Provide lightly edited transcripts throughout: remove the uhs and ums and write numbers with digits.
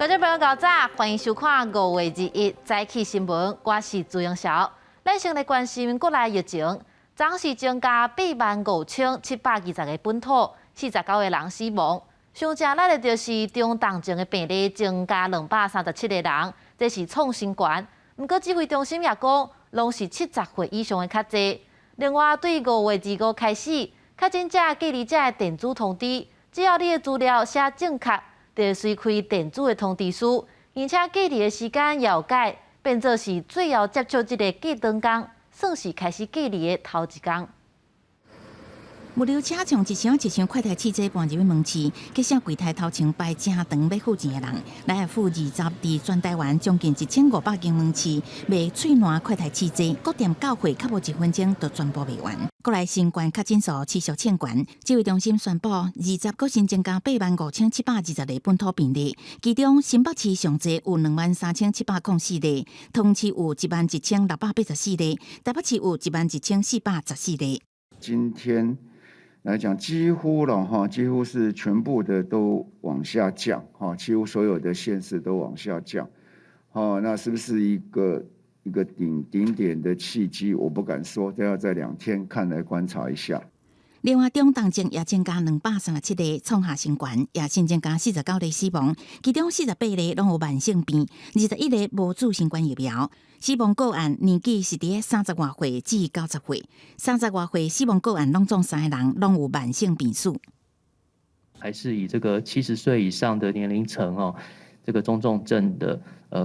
观众朋友，早早，欢迎收看5月21早起新闻，我是朱永晓。咱先来关心国内疫情，昨是增加85720个本土，49个人死亡。上正咱的就是中重症的病例增加237个人，这是创新高。不过指挥中心也讲，拢是70岁以上的较侪。另外，对5月25开始，确诊者、隔离者的电子通知，只要你的资料写正确，就会随开电子的通知书，而且隔离的时间也有改，变作是最后接触这个隔断工，算是开始隔离的头一天。物流车从一箱一箱快递汽车搬入去门市，计写柜台头前排正长要付钱的人，来付20伫全台湾将近1500间门市卖脆软快递汽车，各店到货较无1分钟就全部卖完。国内新冠确诊数持续欠悬，指挥中心宣布，20国新增加85720例本土病例，其中新北市上侪有23704例，同市有11684例，台北市有11414例。今天来讲，几乎是全部的都往下降，几乎所有的县市都往下降，那是不是一个顶点的契机？我不敢说，都要在2天看来观察一下。另外，中重症也增加237例，创下新高，也新增加49例死亡，其中48例拢有慢性病，21例无注新冠疫苗。死亡个案年纪是伫30外岁至90岁，30外岁死亡个案拢总3个人拢有慢性病史。还是以这个70岁以上的年龄层这个中重症的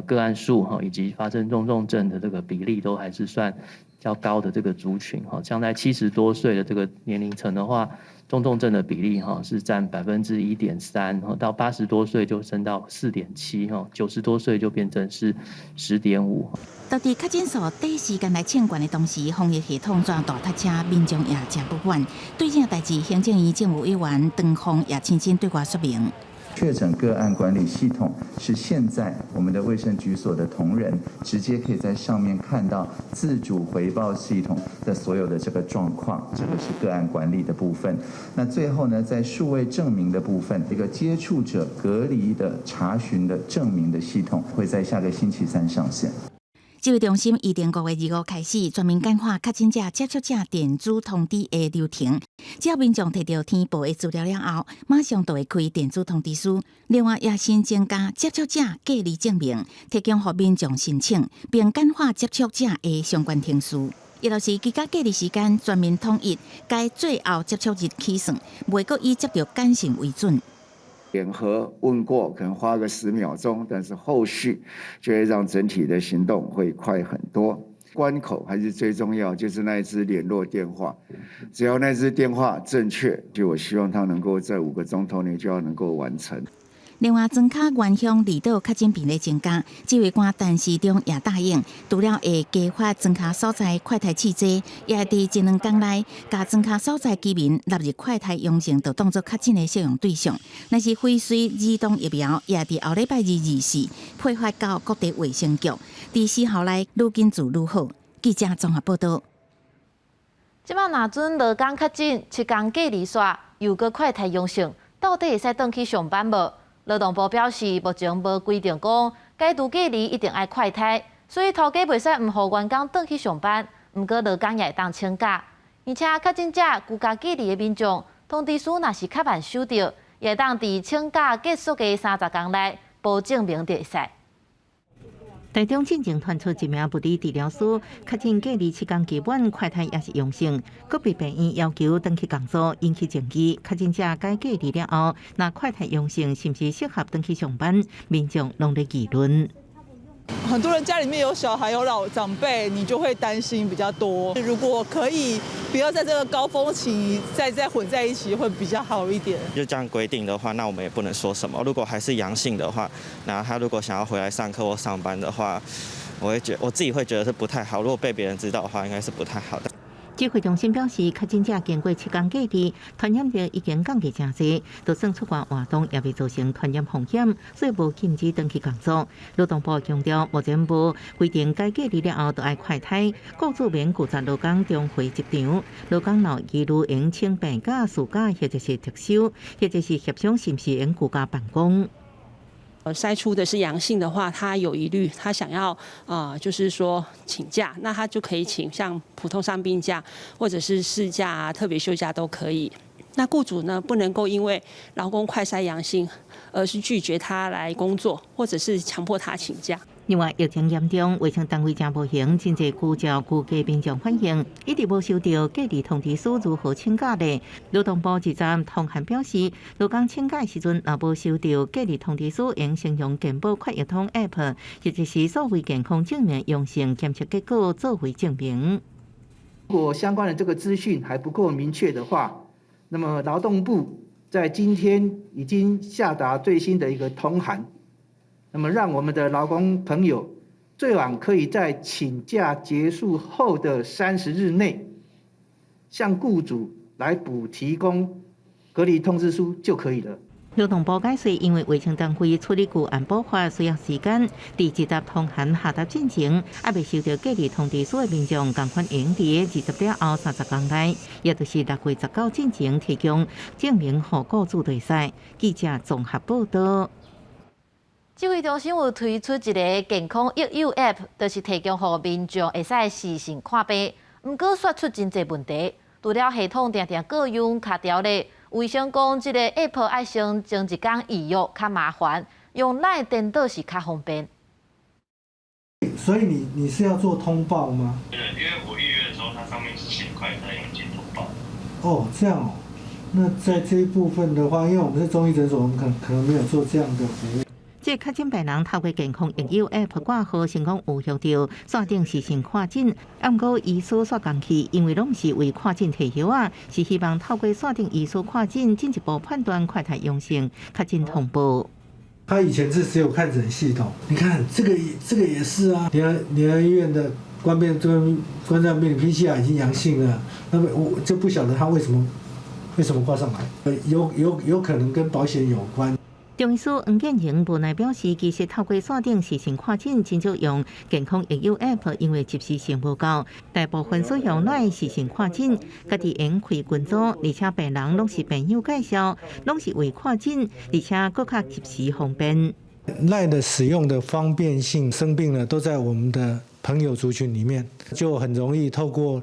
个案数以及发生中重症的这个比例都还是算较高的这个族群像在70多岁的这个年龄层的话，中重症的比例是占1.3%，到80多岁就升到4.7%，90多岁就变成是10.5%。到底确诊数第一时间来欠悬的同时，防疫系统转大塞车，民众也真不满。对这代志，行政院政务委员唐凤也亲身对外说明。确诊个案管理系统是现在我们的卫生局所的同仁直接可以在上面看到自主回报系统的所有的这个状况，这个是个案管理的部分。那最后呢，在数位证明的部分，一个接触者隔离的查询的证明的系统会在下个星期3上线。指挥中心预定5月25开始，全面简化确诊者、接触者电子通知的流程。只要民众摕到天报的资料了后，马上就会开电子通知书。另外，也新增加接触者隔离证明，提供予民众申请，并简化接触者的相关程序。也就是居家隔离时间全面统一，该最后接触日起算，袂阁以接到感染为准。联合问过，可能花个10秒钟，但是后续就会让整体的行动会快很多。关口还是最重要，就是那一支联络电话，只要那支电话正确，就我希望它能够在5个钟头内就要能够完成。另外，庄卡原乡离岛确诊病例增加，指挥官陈时中也答应，除了会加发庄卡所在快递汽车，也会伫1-2天内，甲庄卡所在居民纳入快递阳性，就当作确诊的适用对象。若是非随儿童疫苗，也伫后礼拜2、24配发到各地卫生局，伫时候内愈紧做愈好。记者综合报道。即摆若准6天确诊，7天隔离煞，又搁快递阳性，到底会使转去上班无？劳动部表示，目前无规定讲解除隔离一定爱快递，所以头家袂使唔互员工转去上班。毋过6天也会当请假，而且确诊者居家隔离的民众，通知书若是较慢收到，也会当伫请假结束的30天内补证明就会使。台中进前传出一名物理治疗师确诊隔离7天基本快递也是阳性，个别病院要求转去工作，引起争议。确诊者该隔离了后，那快递阳性是不是适合转去上班？民众拢在议论。很多人家里面有小孩有老长辈，你就会担心比较多。如果可以不要在这个高峰期再混在一起，会比较好一点。就这样规定的话，那我们也不能说什么。如果还是阳性的话，那他如果想要回来上课或上班的话，我自己会觉得是不太好。如果被别人知道的话，应该是不太好的。指挥中心表示，确诊者经过7天隔离，传染力已经降低真侪，就算出外活动也未造成传染风险，所以无禁止转去工作。劳动部强调，目前无规定该隔离了后就爱快递，雇主免拒绝劳工重回职场。劳工若疑虑用请病假、事假或者是特休，或者是协商是不是用居家办公。筛出的是阳性的话，他有疑虑，他想要就是说请假，那他就可以请像普通伤病假或者是事假啊、特别休假都可以。那雇主呢，不能够因为劳工快筛阳性，而是拒绝他来工作，或者是强迫他请假。另外，疫情严重，卫生单位正无形，真侪居照顾家民众反映，一直无收到隔离通知书如何请假呢？劳动部一站通函表示，劳工请假时阵，若无收到隔离通知书，应先用健保快易通 App， 或者是数位健康证明阳性检测结果作为证明。如果相关的这个资讯还不够明确的话，那么劳动部在今天已经下达最新的一个通函。那么，让我们的劳工朋友最晚可以在请假结束后的30日内，向雇主来补提供隔离通知书就可以了。劳动部解释，因为卫生单位处理旧安保法需要时间，第一沓通函下达进前，还未收到隔离通知书的民众，共款应伫20了后30天内，也就是6月19进前提供证明互雇主就使。记者综合报道。指挥中心有推出一个健康益友 App， 就是提供予民众会使时时看病。不过，说出真侪问题，除了系统常常各样卡条咧，卫生讲这个 App 爱先前一天预约较麻烦，用赖颠倒是较方便。所以你是要做通报吗？对，因为我预约的时候，它上面是写快筛阳性通报。哦，这样哦。那在这一部分的话，因为我们是中医诊所，我们可能没有做这样的服务。这确诊病人透过健康益友 App 挂号，成功有效到线顶时程看诊。不过医师煞讲起，因为拢是为看诊提休啊，是希望透过线顶医师看诊，进一步判断快筛阳性，确诊通报。他以前是只有看诊系统，你看这个也是啊，联合医院的冠状病毒 PCR 已经阳性了，那么我就不晓得他为什么挂上来，有可能跟保险有关。中医师黄建营无奈表示，其实透过线顶时程看诊，真少用健康益友 App， 因为及时性无够，大部分使用赖时程看诊，家己用开群组，而且病人拢是朋友介绍，拢是为看诊，而且更较及时方便。赖的使用的方便性，生病了都在我们的朋友族群里面，就很容易透过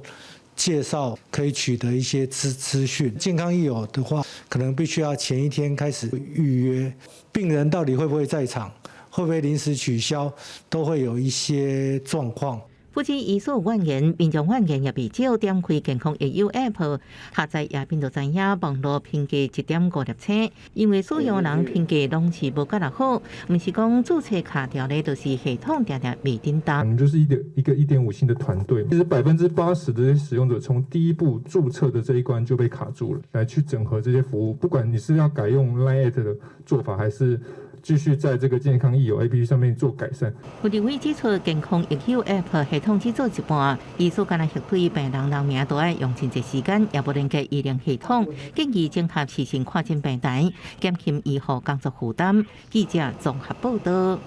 介绍可以取得一些资讯。健康益友的话，可能必须要前一天开始预约，病人到底会不会在场，会不会临时取消，都会有一些状况。不止医师有怨言，民众怨言也未少。点开健康益友 App， 下载页面就知影网络评价1.5粒星，因为使用人评价拢是无够好，毋是讲注册卡条咧，就是系统常常未叮当。我们就是一个1.5星的团队，其实80%的这些使用者从第一步注册的这一关就被卡住了，来去整合这些服务，不管你是要改用 Line@ 的做法，还是继续在这个健康益友 APP 上面做改善。有立委指出，健康益友 App 系统只做一半，医师干那核对病人人名都要用真侪时间，也无连接医疗系统，建议整合时程看诊平台，减轻医护工作负担。记者综合报道。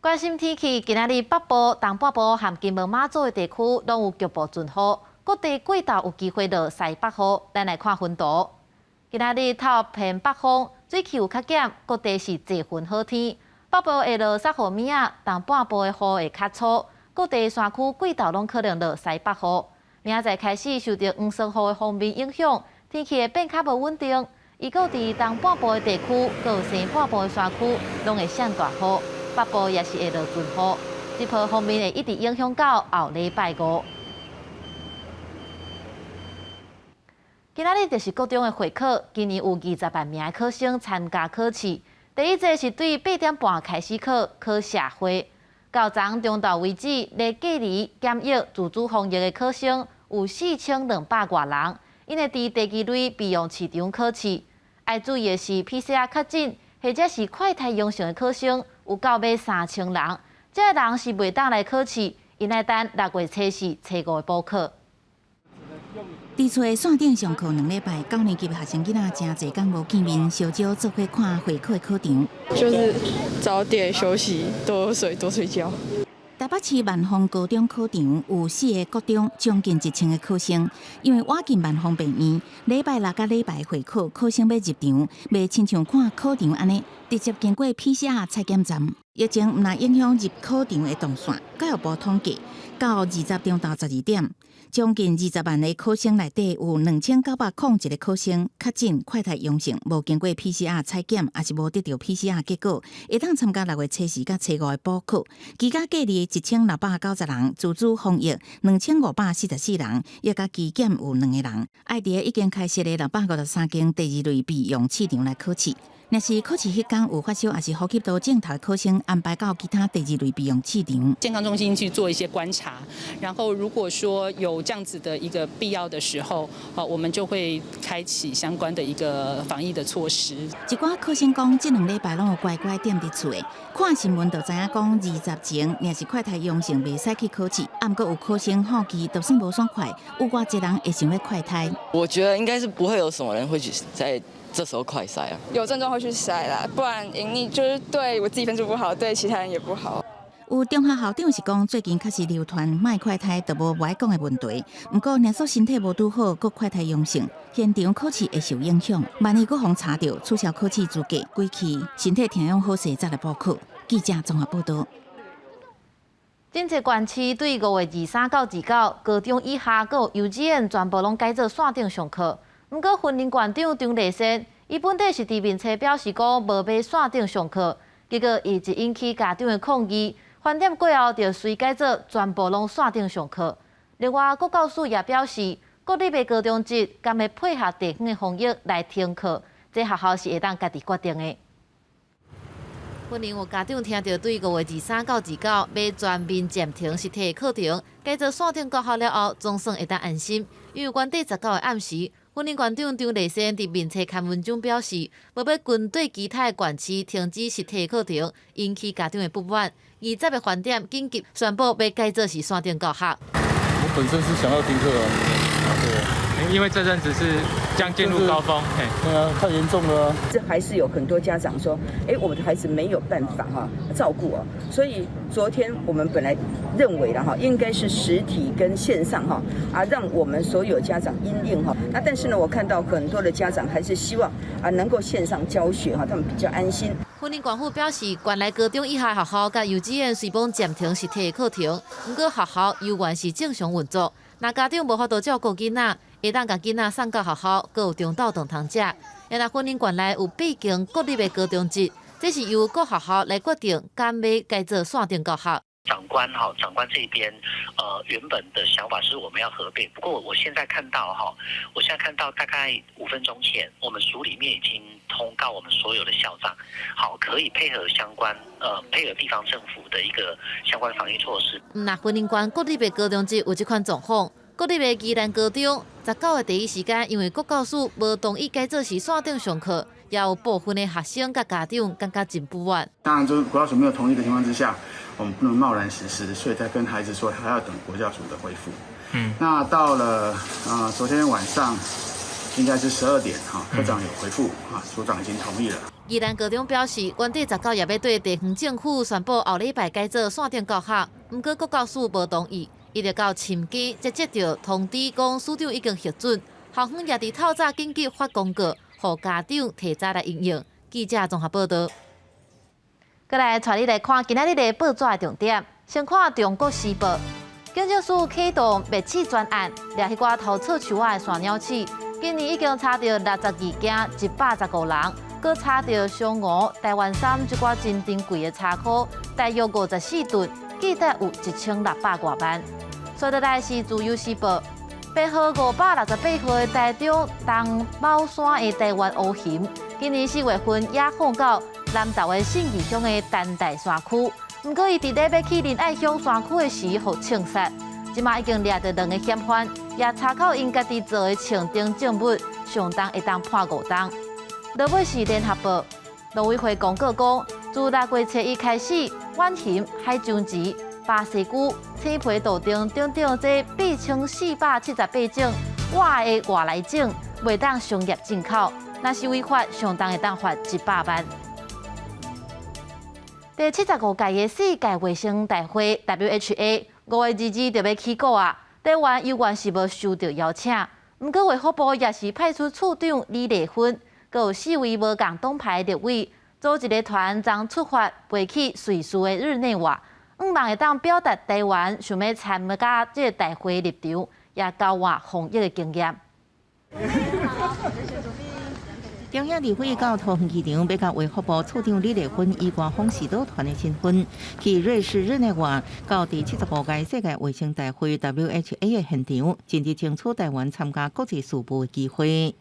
关心天气，今仔日北部、东北部和金门马祖的地区拢有局部阵雨，各地过昼有机会落西北雨。咱来看温度。今仔日透偏北风，水气有较减，各地是多云好天。北部会落雪雨面啊，东半部的雨会较粗，各地山区过昼拢可能落西北雨。明仔载开始受到黄色雨的锋面影响，天气会变较无稳定。伊个伫东半部的地区，佮西半部的山区拢会闪大雨，北部也是会落阵雨。这波锋面会一直影响到后礼拜5。今仔日就是高中的会考，今年有20万名的考生参加考试。第一节是对8点半开始考社会。到昨中昼为止，来隔离、检疫、自主防疫的考生有4200多人，因会伫第二类备用市场考试。要注意的是 ，PCR 确诊或者是快筛阳性的考生有到尾3000人，这些人是袂当来考试，因来等6月初4、初5的补考。伫厝的线顶上课2礼拜，9年级的学生囡仔真侪天无见面，小少做伙看会考的考场。就是早点休息，多喝水，多睡觉。台台北市万丰高中考场有4个国中将近1000个考生，因为晚近万丰病院礼拜六甲礼拜会考，考生要入场，袂亲像看考场安尼，直接经过 PCR 采检站。疫情毋但影响入考场的动线，教育部统计，到20中到12点，将近20万个考生内底有2901个考生确诊快筛阳性，无经过 PCR 采检，也是无得到 PCR 结果，会当参加6月初4甲初5的补考。期间隔离1690人，自主防疫2544人，也甲基检有2个人。爱伫已经开设的653间第2类备用市场来考试。若是考试迄天有发烧，也是呼吸道症头的考生安排到其他第2类备用市场。健康中心去做一些观察，然后如果说有这样子的一个必要的时候，我们就会开启相关的一个防疫的措施。一寡考生讲，这2礼拜拢有乖乖踮伫厝的，看新闻就知影讲20前若是快筛阳性袂使去考试，啊，毋过有考生好奇，就算无爽快，有偌济人会想要快筛。我觉得应该是不会有什么人会去在这时候快筛啊，有症状会去筛啦，不然隐匿就是对我自己分数不好，对其他人也不好。有中学校长是讲，最近确实流传卖快筛都无爱讲的问题，不过若说身体无拄好，佮快筛阳性，现场考试会受影响。万一佮互查到，取消考试资格，归期身体调养好势再来补考。记者综合报道。真济县市对5月23到29，高中以下佮幼稚园全部拢改做线顶上课。不过，云林县长张丽仙，伊本地是伫面册表示讲无要线顶上课，结果伊就引起家长的抗议。饭店过后就随改做全部拢线顶上课。另外，国教署也表示，国立的高中职敢会配合地方的防疫来停课，这学校是会当家己决定的。云林有家长听到对5月23到29要全面暂停实体课程，改做线顶教学了后，总算会当安心。因为原底19的暗时，云林县长张丽仙伫面册刊文中表示，要军队其他的县市停止实体课程，引起家长的不满。20个饭店紧急宣布要改做是线顶教学。我本身是想要停课对，因为这阵子是将进入高峰，对啊，太严重了啊。这还是有很多家长说，我们的孩子没有办法照顾哦，所以昨天我们本来认为了应该是实体跟线上让我们所有家长因应那但是呢，我看到很多的家长还是希望能够线上教学他们比较安心。云林县府表示，原来高中以下学校甲幼稚园虽帮暂停实体课程，不过学校依然是正常运作。若家长无法度照顾囡仔，会当甲囡仔送到学校，佮有中昼顿通食。因为云林县内有8间国立的高中职，这是由各学校来决定敢要改做线顶教学。长官这边，原本的想法是我们要合并，不过我现在看到大概5分钟前，我们署里面已经通告我们所有的校长，可以配合相关配合地方政府的一个相关防疫措施。那云林县国立的高中职有这款状况，国立的宜兰高中19日第一时间，因为国教署无同意改做是线顶上课，也有部分的学生甲家长感觉真不满。当然，就是国教署没有同意的情况之下，我们不能贸然实施，所以才跟孩子说还要等国教署的回复。那到了昨天晚上应该是12点科长有回复署长已经同意了。宜兰高中表示，原底19日要对地方政府宣布后礼拜改做线顶教学，不过国教署无同意，一直到深更才接到通知，讲署长已经核准，校方也伫透早紧急发公告，让家长提早来应用。记者综合报道。再来带你来看今仔日的报纸的重点。先看《中国时报》，警政署启动灭鼠专案，掠迄寡偷刺树仔的山鸟鼠。今年已经查到62件，115人，搁查到双鹅、台湾杉这寡真珍贵的茶壳，大约54吨，计值有1600多万。接下来是《自由时报》，编号568号的台中东猫山的台湾乌熊，今年4月份也放到南投的信义乡的丹大山区，不过伊伫咧要去仁爱乡山区的时，互枪杀。即马已经掠到2个嫌犯，也查扣因家己做的枪顶证物，上重会当判5重。落尾是《联合报》，农委会公告讲，自6月初1开始，晚熊、海象池、巴西菇、青皮豆丁等等这8478种活的外来种，袂当商业进口，若是违法，上重会当罚100万。第75届的世界卫生大会 （WHA） 5月22日就要起稿啊。台湾有关是无受到邀请，不过卫福部也是派出处长李丽芬，佮有4位无共党派立委，组一个团将出发飞去瑞士的日内瓦，希望会当表达台湾想要参加这个大会立场，也交换防疫的经验。中央立委到桃园机场，要甲卫福部处长李丽芬以官方指导团的身份，去瑞士日内瓦到第75届世界卫生大会 WHA 的现场，尽力争取台湾参加国际事务的机会。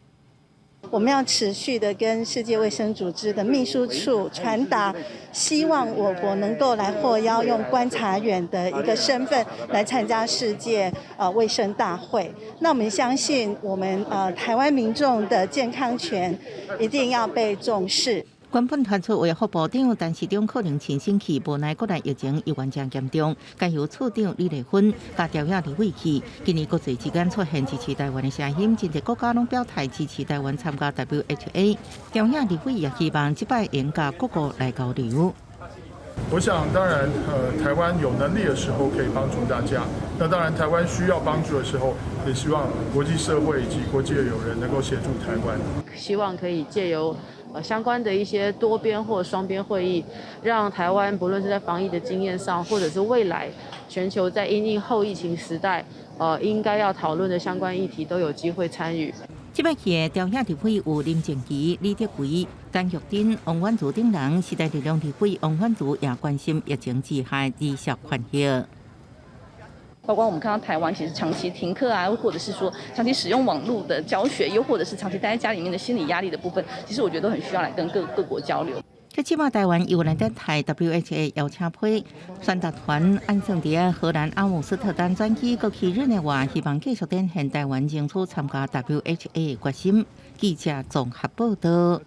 我们要持续的跟世界卫生组织的秘书处传达，希望我国能够来获邀，用观察员的一个身份来参加世界卫生大会。那我们相信，我们台湾民众的健康权一定要被重视。原本传出卫福部长陈时中可能亲身去，无奈国内疫情又严重严重，该由处长李丽芬甲调遐立委去。今年国际之间出现支持台湾的声音，真侪国家拢表态支持台湾参加 WHA。调遐立委也希望这摆能甲各国来交流。我想，当然，台湾有能力的时候可以帮助大家。那当然，台湾需要帮助的时候，也希望国际社会以及国际的友人能够协助台湾。希望可以借由相关的一些多边或双边会议，让台湾不论是在防疫的经验上，或者是未来全球在因应后疫情时代，应该要讨论的相关议题都有机会参与。这摆去的调遐立委有林正基、李德贵、陈玉珍、王婉珠等人，时代力量立委王婉珠也关心疫情之下医疗权益。包括我们看到台湾其实长期停课啊，或者是说长期使用网络的教学，又或者是长期待在家里面的心理压力的部分，其实我觉得都很需要来跟各国交流。即马台湾由来登台 WHA 邀请批，宣达团安顺伫荷兰阿姆斯特丹转机，过去日内瓦，希望继续展现台湾争取参加 WHA 的决心。记者综合报道。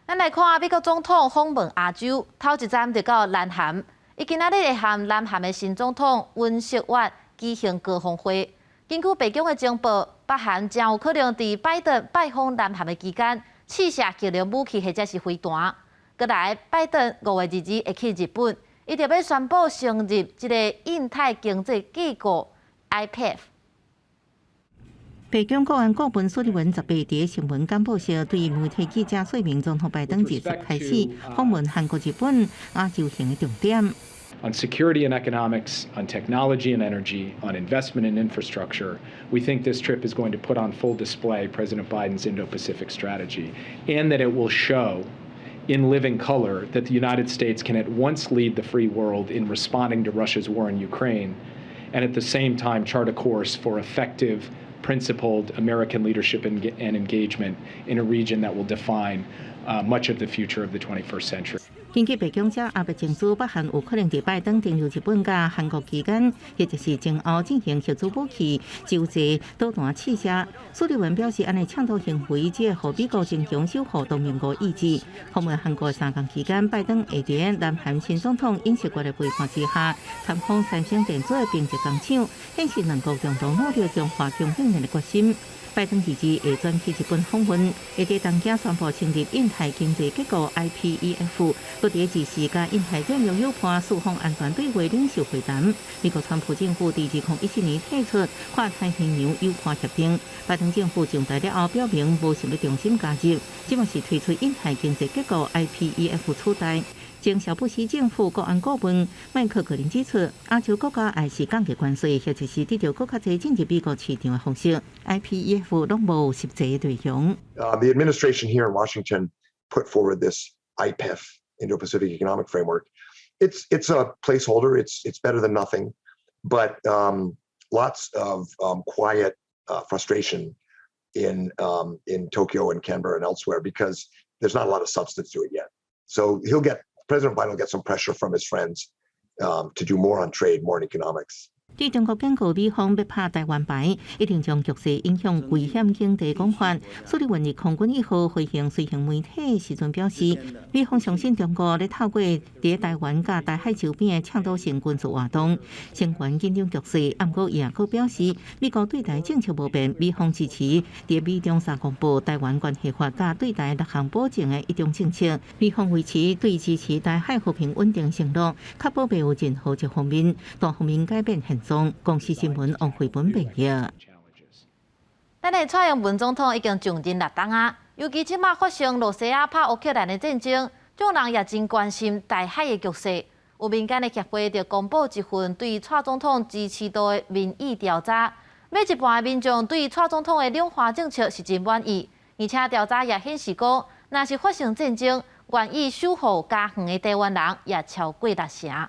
咱来看美国总统访问亚洲，头一站就到南韩。伊今仔日会和南韩的新总统尹锡悦举行高峰会。根据北京的情报，北韩将有可能伫拜登拜访南韩的期间，试射激烈武器或者是飞弹。过来，拜登5月22日会去日本，伊就要宣布成立这个印太经济机构 IPEF。北京国安顾问苏利文18日新闻简报时，对媒体记者说明，总统拜登自出开始访问韩国、日本、亚洲行的重点。On security and economics, on technology and energy, on investment and infrastructure, we think this trip is going to put on full display President Biden's Indo-Pacific strategy, and that it will show in living color that the United States can at once lead the free world in responding to Russia's war in Ukraine, and at the same time chart a course for effective, principled American leadership and engagement in a region that will define much of the future of the 21st century. 根据北京者也要证实，北韩有可能在拜登登陆日本甲韩国期间，或者是前后进行核子武器纠集导弹试射。苏利文表示，安尼倡导行为，只会互美国增强守护同盟国意志。访问韩国3天期间，拜登会伫南韩新总统尹锡悦的陪伴之下，参访三星电子的并捷工厂，显示两国共同努力强化共享的决心。拜登自治会转去日本访问，会在东京宣布成立印太经济结构 IPEF， 搁伫支持甲印太战略友伴四方安全对话领袖会谈。美国川普政府伫2017年提出跨太平洋友伴协定，拜登政府上台了后表明无想要重新加入，即嘛是推出印太经济结构 IPEF 取代。前小布希政府国安顾问麦克格林指出，亚洲国家也是降低关税，或者是得到更加多进入美国市场的方式。IPEF 拢无实际内容。The administration here in Washington put forward this IPEF, Indo-Pacific Economic Framework. It's a placeholder. It's better than nothing, but lots of quiet frustration in Tokyo and Canberra and elsewhere because there's not a lot of substance to it yet. So President Biden will get some pressure from his friends to do more on trade, more on economics. 对中国警告美方要拍台湾牌，一定将局势影响危险经济广泛。苏联文日空军1号飞行随行媒体时阵表示，美方相信中国咧透过伫台湾甲大海周边的倡导性军事活动，升悬紧张局势。不过也可表示，美国对台政策无变，美方支持伫美中三公布台湾关系法甲对台6项保证的一种政策。美方维持对支持台海和平稳定承诺，确保袂有任何一方面单方面改变现状。公司新闻王慧文报道。咱的蔡英文总统已经上任6冬啊，尤其即马发生罗西亚拍乌克兰的战争，众人也真关心台海的局势。有民间的协会就公布一份对蔡总统支持度的民意调查，每一半的民众对蔡总统的两华政策是真满意，而且调查也显示讲，若是发生战争，愿意守护家园的台湾人也超过60%。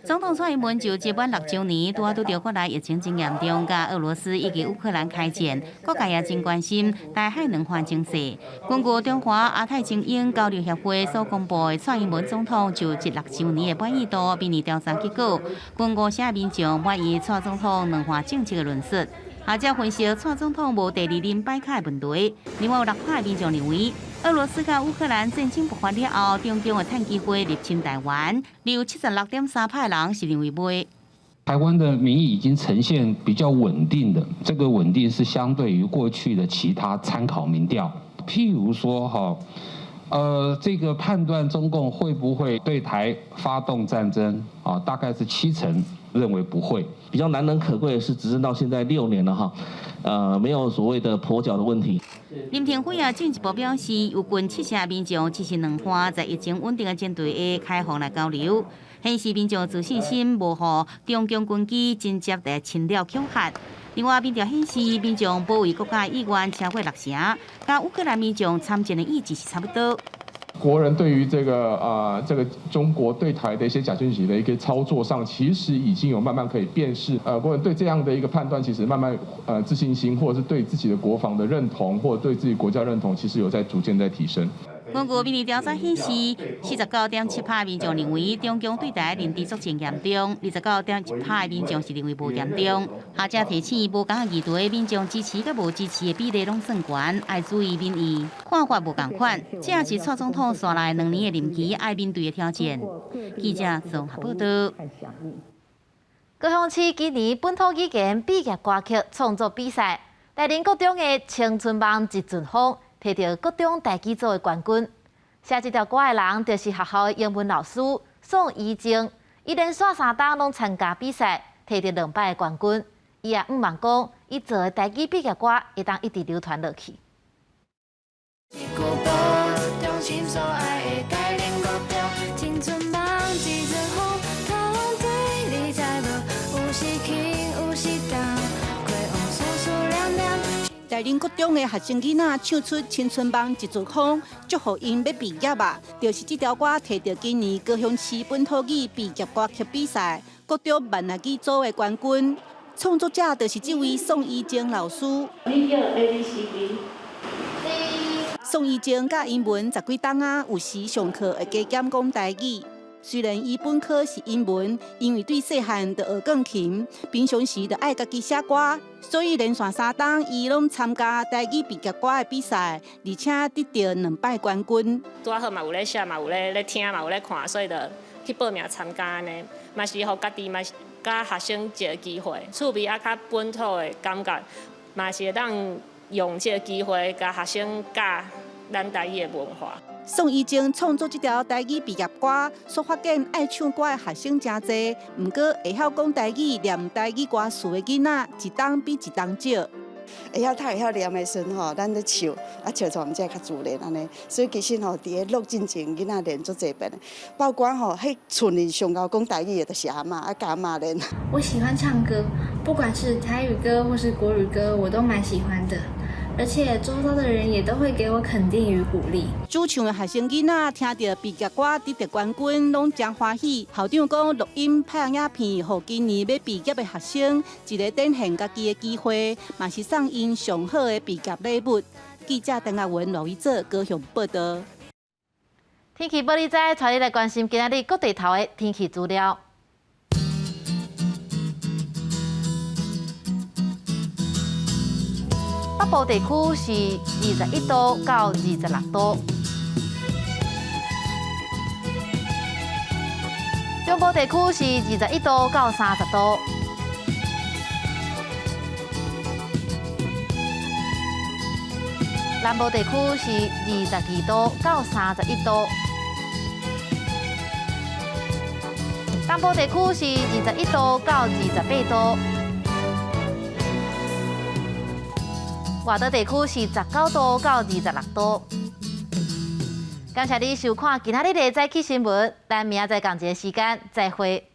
总统蔡英文就接班6周年，拄着国内疫情真严重，甲俄罗斯以及乌克兰开战，国家也真关心台海两岸情势。根据中华亚太精英交流协会所公布的蔡英文总统就职6周年的满意度民意调查结果，近50%民众满意蔡总统两岸政策的论述。学者分析，蔡总统无第二任摆卡的问题。另外有6%民众认为，俄罗斯甲乌克兰战争爆发了后，中共会趁机会入侵台湾，有76.3%人是认为袂。台湾的民意已经呈现比较稳定的，这个稳定是相对于过去的其他参考民调，譬如说这个判断中共会不会对台发动战争啊，大概是70%认为不会。比较难能可贵的是，执政到现在6年了哈，没有所谓的跛脚的问题。林廷辉也进一步表示，有近70%民众支持两岸在疫情稳定的前提下开放来交流，显示民众自信心无互中共军机直接来侵略恐吓。另外，民调显示，民众保卫国家意愿超过60%，甲乌克兰民众参战的意志是差不多。国人对于这个中国对台的一些假讯息的一个操作上，其实已经有慢慢可以辨识。国人对这样的一个判断，其实慢慢自信心，或者是对自己的国防的认同，或者对自己国家认同，其实有在逐渐在提升。根据民意调查显示，49.7%民众认为中共对台认知足真严重，29.1%民众是认为无严重。学者提醒，无同议题民众支持甲无支持的比例拢算悬，爱注意民意看法无同款。这也是蔡总统刷来2年的任期爱面对的挑战。记者综合报道。高雄市今年本土语言毕业歌曲创作比赛，台林国中的青春梦一阵风。摕到各中台语组的冠军，写这条歌的人就是学校的英文老师宋怡静。伊连续3档拢参加比赛，摕到2摆的冠军。伊也毋茫讲，伊做的台语毕业歌会当一直流传落去。台林国中的学生囡仔唱出《青春梦一阵风》，祝福因要毕业啊！就是这条歌摕到今年高雄市本土语毕业歌曲比赛国中慢乐语组的冠军。创作者就是这位宋怡静老师。宋怡静甲英文10几档啊，有时上课会加减讲台语。虽然伊本科是英文，因为对细汉就学钢琴，平常时就爱家己写歌，所以连续3档伊拢参加台语毕业歌的比赛，而且得到2摆冠军。拄好嘛有咧写，嘛有咧听，嘛有咧看，所以就去报名参加呢，嘛是互家己嘛甲学生一个机会，趣味啊较本土的感觉，嘛是会当用这个机会甲学生教咱台语的文化。宋怡静创作这条台语毕业歌，所发现爱唱歌的学生真多，不过会晓讲台语、念台语歌词的囡仔，一档比一档少。会晓念的时候，咱咧唱，唱出毋才较自然安尼。所以其实伫咧录进前，囡仔练足侪遍，包括迄村里上高讲台语的，就是阿嬷教阿嬷练。我喜欢唱歌，不管是台语歌或是国语歌，我都蛮喜欢的。而且周遭的人也都会给我肯定与鼓励。主唱的学生囡仔听到毕业歌得到冠军，拢真欢喜。校长讲录音拍影片，予今年要毕业的学生一个展现家己的机会，嘛是送因上好的毕业礼物。记者邓亚文、罗一哲高雄报道。天气报你知，带你来关心今仔日各地头的天气资料。北部地区是21度到26度，中部地区是21度到30度，南部地区是22度到31度，东部地区是21度到28度。外岛地区是19度到26度。感谢你收看今仔日的早起新闻，咱明仔载同一个时间再会。